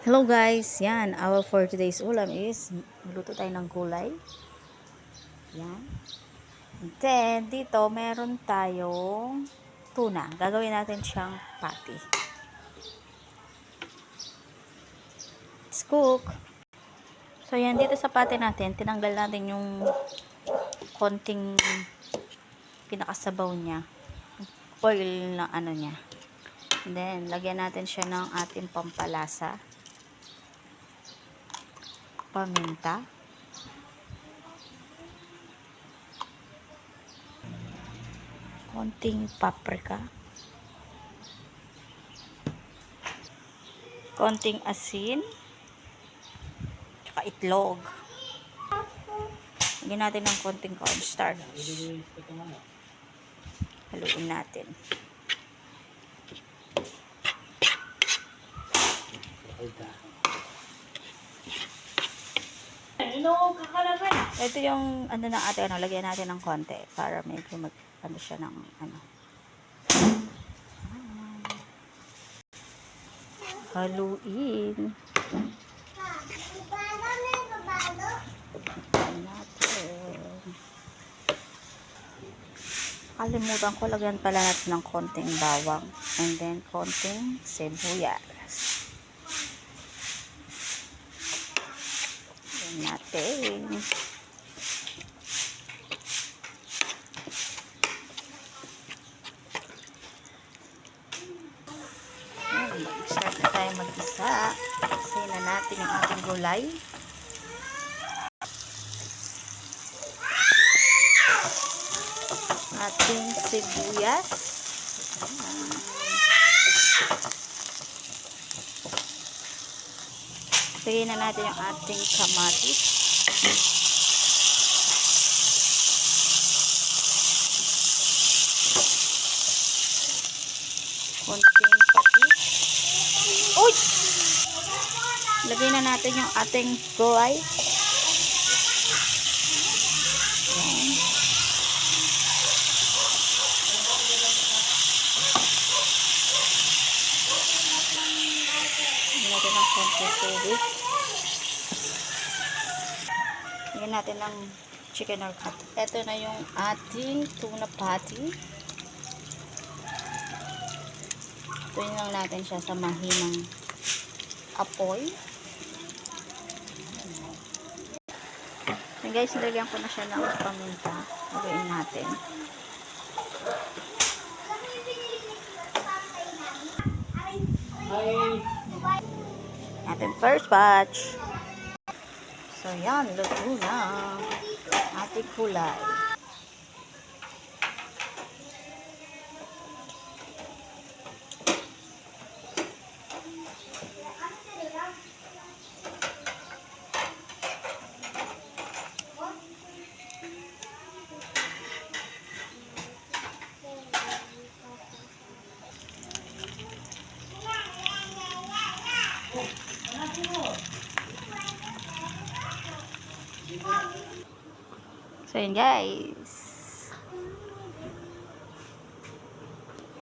Hello guys, yan, our for today's ulam is magluto tayo ng gulay. Yan. Then, dito meron tayong tuna. Gagawin natin siyang patty. Let's cook. So yan, dito sa patty natin, tinanggal natin yung konting pinakasabaw niya. Oil na ano niya. Then, lagyan natin siya ng ating pampalasa. Paminta. Konting paprika. Konting asin. Tsaka itlog. Lagyan natin ng konting cornstarch. Haluin natin. Ito yung ano na ate, lagyan natin ng konti para medyo ano siya ng ano. Haluin. Kalimutan ko, lagyan pala natin ng konting bawang and then konting sibuyas. Lagyan natin. Start na tayo mag-isa. Isayin na natin yung ating gulay. Ating sibuyas. Lagyan na natin yung ating kamatis. Konting patis. Uy! Lagyan na natin yung ating gulay. Lagyan natin ng konting tubig. Lagyan natin ng chicken or cut. Ito na yung ating tuna patty. Tuloy lang natin siya sa mahinang apoy. And guys, nilagyan ko na siya ng paminta. Lagyan natin. Ating first batch. So yan, luto na ating gulay. So yun guys.